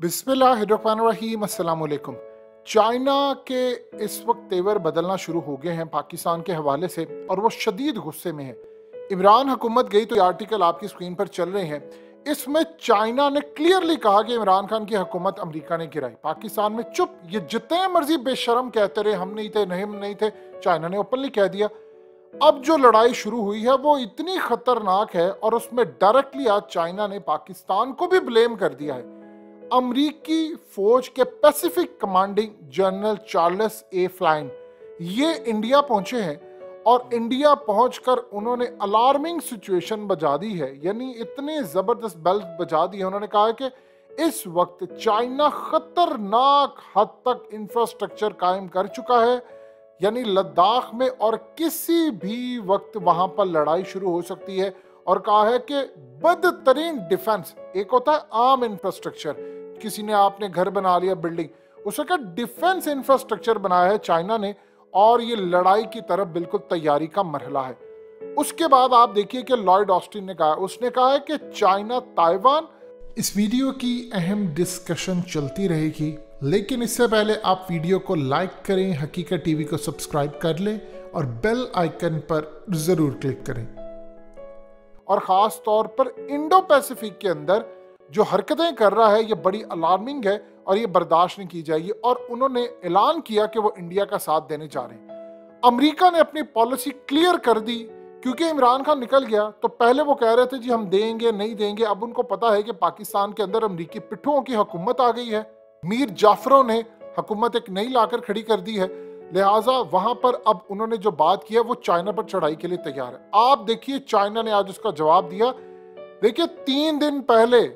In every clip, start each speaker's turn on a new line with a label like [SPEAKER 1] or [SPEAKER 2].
[SPEAKER 1] बिस्मिल्लाहिर्रहमानिर्रहीम अस्सलाम वालेकुम। चाइना के इस वक्त तेवर बदलना शुरू हो गए हैं पाकिस्तान के हवाले से और वो शदीद गुस्से में है। इमरान हुकूमत गई तो ये आर्टिकल आपकी स्क्रीन पर चल रहे हैं। इसमें चाइना ने क्लियरली कहा कि इमरान खान की हुकूमत अमेरिका ने गिराई। पाकिस्तान में चुप, ये जितने मर्जी बेशरम कहते रहे हम नहीं थे, चाइना ने ओपनली कह दिया। अब जो लड़ाई शुरू हुई है वो इतनी खतरनाक है और उसमें डायरेक्टली आज चाइना ने पाकिस्तान को भी ब्लेम कर दिया है। अमरीकी फौज के पैसिफिक कमांडिंग जनरल चार्ल्स ए फ्लाइन ये इंडिया पहुंचे हैं और इंडिया पहुंचकर उन्होंने अलार्मिंग सिचुएशन बजा दी है। यानी इतने जबरदस्त बेल बजा दिए। उन्होंने कहा है कि इस वक्त चाइना खतरनाक हद तक इंफ्रास्ट्रक्चर कायम कर चुका है, यानी लद्दाख में, और किसी भी वक्त वहां पर लड़ाई शुरू हो सकती है। और कहा है कि बदतरीन डिफेंस, एक होता है आम इंफ्रास्ट्रक्चर, किसी ने आपने घर बना लिया बिल्डिंग, उसका डिफेंस इंफ्रास्ट्रक्चर बनाया है चाइना ने और ये लड़ाई की तरफ बिल्कुल तैयारी का मरहला है। उसके बाद आप देखिए कि लॉयड ऑस्टिन ने कहा, उसने कहा है कि चाइना ताइवान। इस वीडियो की अहम डिस्कशन चलती रहेगी, लेकिन इससे पहले आप वीडियो को लाइक करें, हकीकत टीवी को सब्सक्राइब कर लें और बेल आइकन पर जरूर क्लिक करें। और खास तौर पर इंडो पैसिफिक के अंदर जो हरकतें कर रहा है ये बड़ी अलार्मिंग है और ये बर्दाश्त नहीं की जाएगी। और उन्होंने ऐलान किया कि वो इंडिया का साथ देने जा रहे हैं। अमेरिका ने अपनी पॉलिसी क्लियर कर दी, क्योंकि इमरान खान निकल गया तो पहले वो कह रहे थे जी हम देंगे नहीं देंगे। अब उनको पता है कि पाकिस्तान के अंदर अमरीकी पिट्ठुओं की हुकूमत आ गई है। मीर जाफरों ने हुकूमत एक नई लाकर खड़ी कर दी है, लिहाजा वहां पर अब उन्होंने जो बात किया वो चाइना पर चढ़ाई के लिए तैयार है। आप देखिए चाइना ने आज उसका जवाब दिया। देखिए 3 दिन पहले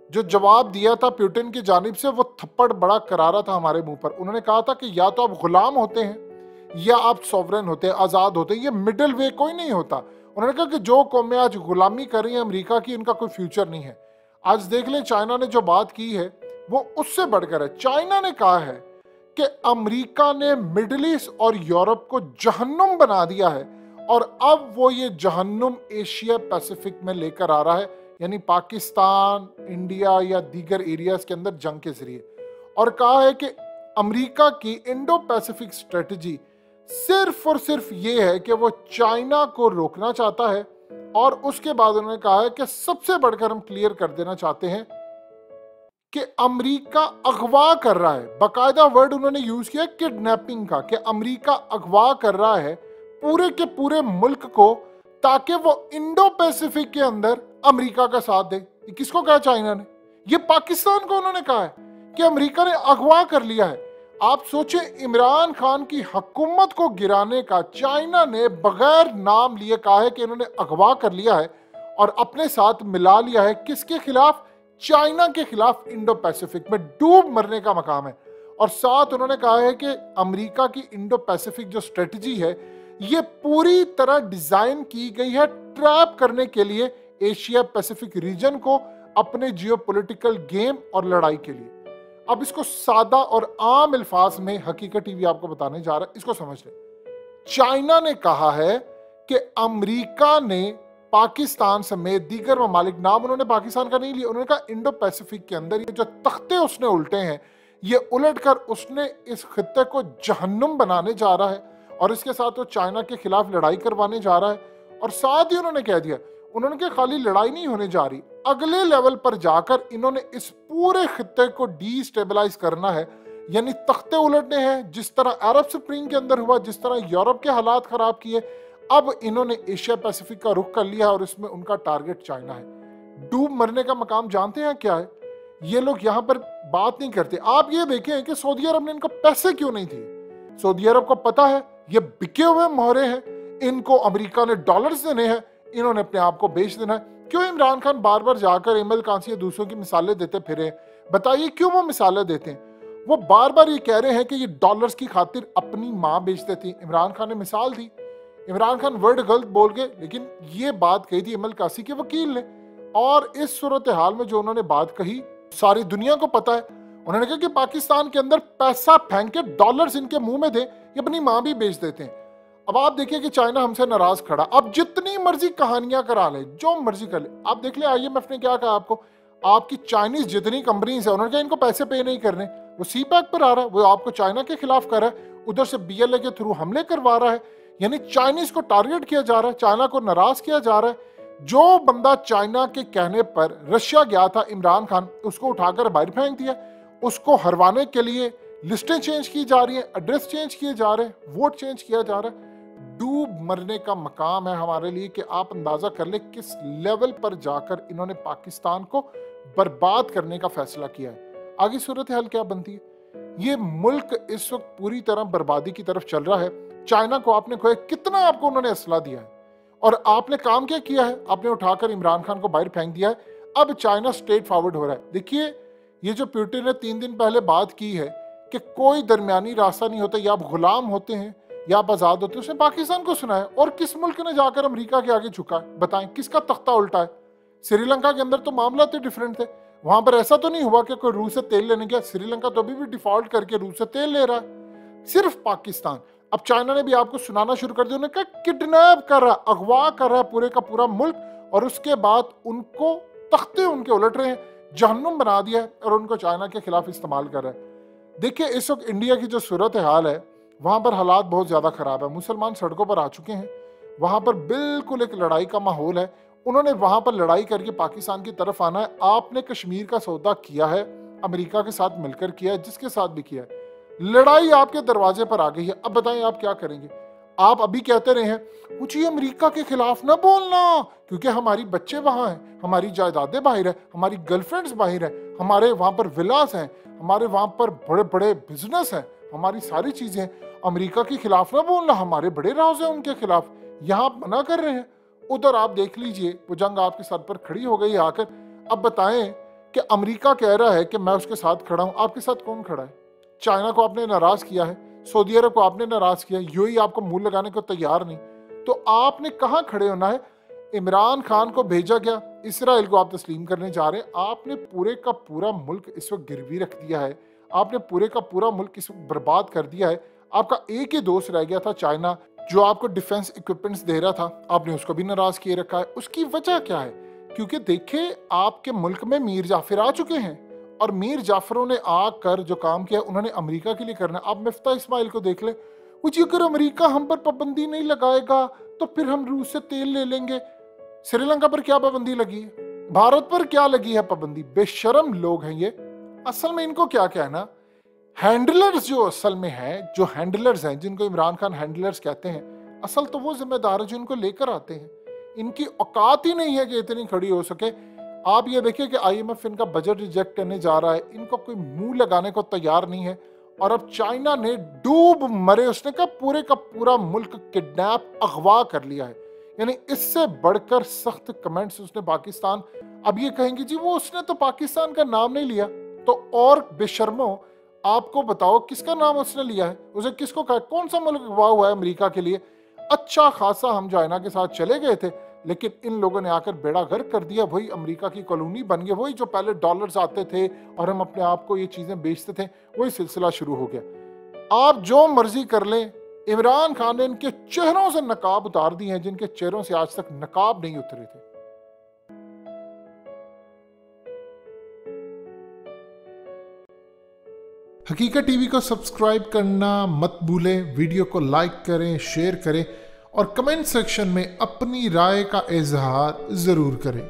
[SPEAKER 1] जो जवाब दिया था पुतिन की जानिब से वो थप्पड़ बड़ा करारा था हमारे मुंह पर। उन्होंने कहा था कि या तो आप गुलाम होते हैं या आप सॉवरेन होते हैं, आज़ाद होते हैं, ये मिडिल वे कोई नहीं होता। उन्होंने कहा कि जो कौमें आज गुलामी कर रही है अमेरिका की, इनका कोई फ्यूचर नहीं है। आज देख लें चाइना ने जो बात की है वो उससे बढ़कर है। चाइना ने कहा है कि अमेरिका ने मिडिल ईस्ट और यूरोप को जहन्नुम बना दिया है और अब वो ये जहन्नुम एशिया पैसिफिक में लेकर आ रहा है, यानी पाकिस्तान, इंडिया या दीगर एरियाज के अंदर जंग के जरिए। और कहा है कि अमेरिका की इंडो पैसिफिक स्ट्रेटजी सिर्फ और सिर्फ ये है कि वो चाइना को रोकना चाहता है। और उसके बाद उन्होंने कहा है कि सबसे बढ़कर हम क्लियर कर देना चाहते हैं कि अमेरिका अगवा कर रहा है। बाकायदा वर्ड उन्होंने यूज किया किडनैपिंग का, कि अमेरिका अगवा कर रहा है पूरे के पूरे मुल्क को, ताकि वो इंडो पैसिफिक के अंदर अमेरिका का साथ दे। किसको कहा चाइना ने? ये पाकिस्तान को उन्होंने कहा है कि अमेरिका ने अगवा कर लिया है। आप सोचें, इमरान खान की हुकूमत को गिराने का चाइना ने बगैर नाम लिए कहा है कि इन्होंने अगवा कर लिया है और अपने साथ मिला लिया है। किसके खिलाफ? चाइना के खिलाफ। इंडो पैसिफिक में डूब मरने का मकाम है। और साथ उन्होंने कहा है कि अमेरिका की इंडो पैसिफिक जो स्ट्रेटजी है ये पूरी तरह डिजाइन की गई है ट्रैप करने के लिए एशिया पैसिफिक रीजन को, अपने जियोपॉलिटिकल गेम और लड़ाई के लिए। अब इसको सादा और आम अल्फाज में हकीकत टीवी आपको बताने जा रहा है, इसको समझ लें। चाइना ने कहा है कि अमेरिका ने पाकिस्तान समेत दीगर ममालिक, नाम उन्होंने पाकिस्तान का नहीं लिया, उन्होंने कहा इंडो पैसिफिक के अंदर ये जो तख्ते उसने उल्टे हैं ये उलट कर उसने इस खित्ते को जहन्नुम बनाने जा रहा है और इसके साथ वो चाइना के खिलाफ लड़ाई करवाने जा रहा है। और साथ ही उन्होंने कह दिया, उन्होंने कहा खाली लड़ाई नहीं होने जा रही, अगले लेवल पर जाकर इन्होंने इस पूरे खित्ते को डीस्टेबलाइज करना है, यानी तख्ते उलटने हैं। जिस तरह अरब स्प्रिंग के अंदर हुआ, जिस तरह यूरोप के हालात खराब किए, अब इन्होंने एशिया पैसिफिक का रुख कर लिया और इसमें उनका टारगेट चाइना है। डूब मरने का मकाम जानते हैं क्या है? ये लोग यहाँ पर बात नहीं करते। आप ये देखें कि सऊदी अरब ने इनको पैसे क्यों नहीं दिए। सऊदी अरब को पता है ये बिके हुए मोहरे हैं, इनको अमेरिका ने डॉलर्स देने हैं, इन्होंने अपने आप को बेच देना है। क्यों इमरान खान बार बार जाकर इमरान कांसी दूसरों की मिसालें देते फिरे? बताइए क्यों वो मिसालें देते हैं? वो बार बार ये कह रहे हैं कि ये डॉलर्स की खातिर अपनी माँ बेच देती। इमरान खान ने मिसाल दी, इमरान खान वर्ड गलत बोल गए, लेकिन ये बात कही थी इमरान कासी के वकील ने। और इस सूरत हाल में जो उन्होंने बात कही सारी दुनिया को पता है। उन्होंने कहा कि पाकिस्तान के अंदर पैसा फेंक के डॉलर्स इनके मुंह में दे, ये अपनी माँ भी बेच देते हैं। अब आप देखिए कि चाइना हमसे नाराज खड़ा, अब जितनी मर्जी कहानियां करा ले, जो मर्जी कर ले। आप देख ले IMF ने क्या कहा आपको, आपकी चाइनीज जितनी कंपनीज है उन्होंने कहा इनको पैसे पे नहीं करने, वो सी पैक पर आ रहा है, वो आपको चाइना के खिलाफ कर रहा है, उधर से BLA के थ्रू हमले करवा रहा है, यानी चाइनीज को टारगेट किया जा रहा है, चाइना को नाराज किया जा रहा है। जो बंदा चाइना के कहने पर रशिया गया था, इमरान खान, उसको उठाकर बाहर फेंक दिया। उसको हरवाने के लिए लिस्टें चेंज की जा रही हैं, एड्रेस चेंज किए जा रहे हैं, वोट चेंज किया जा रहा है। डूब मरने का मकाम है हमारे लिए कि आप अंदाजा कर ले किस लेवल पर जाकर इन्होंने पाकिस्तान को बर्बाद करने का फैसला किया है। आगे सूरत हाल क्या बनती है? ये मुल्क इस वक्त पूरी तरह बर्बादी की तरफ चल रहा है। चाइना को आपने खोया, कितना आपको उन्होंने असला दिया है और आपने काम क्या किया है? आपने उठाकर इमरान खान को बाहर फेंक दिया है। अब चाइना स्ट्रेट फॉरवर्ड हो रहा है। देखिए, ये जो पुतिन ने 3 दिन पहले बात की है कि कोई दरमियानी रास्ता नहीं होता, या आप गुलाम होते हैं या आप आजाद होते हैं, उसने पाकिस्तान को सुना है। और किस मुल्क ने जाकर अमेरिका के आगे झुका है? बताएं, किसका तख्ता उल्टा है? श्रीलंका के अंदर तो मामला तो डिफरेंट थे, वहां पर ऐसा तो नहीं हुआ कि कोई रूस से तेल लेने गया। श्रीलंका तो अभी भी डिफॉल्ट करके रूस से तेल ले रहा है, सिर्फ पाकिस्तान। अब चाइना ने भी आपको सुनाना शुरू कर दिया, उन्होंने कहा किडनैप कर रहा, अगवा कर रहा है पूरे का पूरा मुल्क, और उसके बाद उनको तख्ते उनके उलट रहे हैं, जहन्नुम बना दिया है और उनको चाइना के खिलाफ इस्तेमाल कर रहा है। देखिए, इस वक्त इंडिया की जो सूरत हाल है, वहां पर हालात बहुत ज्यादा खराब है। मुसलमान सड़कों पर आ चुके हैं, वहां पर बिल्कुल एक लड़ाई का माहौल है। उन्होंने वहां पर लड़ाई करके पाकिस्तान की तरफ आना है। आपने कश्मीर का सौदा किया है, अमेरिका के साथ मिलकर किया है, जिसके साथ भी किया है, लड़ाई आपके दरवाजे पर आ गई है। अब बताएं आप क्या करेंगे? आप अभी कहते रहे हैं मुझे अमेरिका के खिलाफ ना बोलना, क्योंकि हमारी बच्चे वहां हैं, हमारी जायदादें बाहर है, हमारी गर्लफ्रेंड्स बाहर है, हमारे वहां पर विलास हैं, हमारे वहां पर बड़े बड़े बिजनेस हैं, हमारी सारी चीजें। अमेरिका के खिलाफ ना बोलना, हमारे बड़े राज हैं उनके खिलाफ, यहाँ आप मना कर रहे हैं। उधर आप देख लीजिए, वो जंग आपके सर पर खड़ी हो गई आकर। अब बताएं कि अमेरिका कह रहा है कि मैं उसके साथ खड़ा हूं, आपके साथ कौन खड़ा है? चाइना को आपने नाराज किया है, सऊदी अरब को आपने नाराज किया, यूएई आपको मुंह लगाने को तैयार नहीं, तो आपने कहां खड़े होना है? इमरान खान को भेजा गया, इसराइल को आप तस्लीम करने जा रहे हैं। आपने पूरे का पूरा मुल्क इस वक्त गिरवी रख दिया है, आपने पूरे का पूरा मुल्क इस वक्त बर्बाद कर दिया है। आपका एक ही दोस्त रह गया था, चाइना, जो आपको डिफेंस इक्विपमेंट्स दे रहा था, आपने उसको भी नाराज किए रखा है। उसकी वजह क्या है? क्योंकि देखिए, आपके मुल्क में मीर जाफिर आ चुके हैं, और मीर जाफरों ने आकर जो काम किया उन्होंने अमेरिका के लिए करना। आप मिफ्ता इस्माइल को देख ले, मुझे अगर अमेरिका हम पर पाबंदी नहीं लगाएगा तो फिर हम रूस से तेल ले लेंगे। श्रीलंका पर क्या पाबंदी लगी है? भारत पर क्या लगी है पाबंदी? बेशरम लोग हैं ये। असल में इनको क्या कहना, हैंडलर्स जो असल में हैं, जो हैंडलर्स हैं, जिनको इमरान खान हैंडलर्स कहते हैं, असल तो वो जिम्मेदार है जो इनको लेकर आते हैं। इनकी औकात ही नहीं है कि इतनी खड़ी हो सके। आप ये देखिए कि IMF इनका बजट रिजेक्ट करने जा रहा है, इनको कोई मुंह लगाने को तैयार नहीं है। और अब चाइना ने डूब मरे, उसने कहा पूरे का पूरा मुल्क किडनैप, अगवा कर लिया है। यानी इससे बढ़कर सख्त कमेंट्स उसने पाकिस्तान, अब ये कहेंगे जी वो उसने तो पाकिस्तान का नाम नहीं लिया, तो और बेशर्मो आपको बताओ किसका नाम उसने लिया है? उसे किसको कहा? कौन सा मुल्क अगवा हुआ है अमेरिका के लिए? अच्छा खासा हम चाइना के साथ चले गए थे, लेकिन इन लोगों ने आकर बेड़ा गर्क कर दिया। वही अमेरिका की कॉलोनी बन गए, वही जो पहले डॉलर्स आते थे और हम अपने आप को ये चीजें बेचते थे, वही सिलसिला शुरू हो गया। आप जो मर्जी कर लें, इमरान खान ने इनके चेहरों से नकाब उतार दिए हैं, जिनके चेहरों से आज तक नकाब नहीं उतरे थे।
[SPEAKER 2] हकीकत टीवी को सब्सक्राइब करना मत भूलें, वीडियो को लाइक करें, शेयर करें और कमेंट सेक्शन में अपनी राय का इजहार जरूर करें।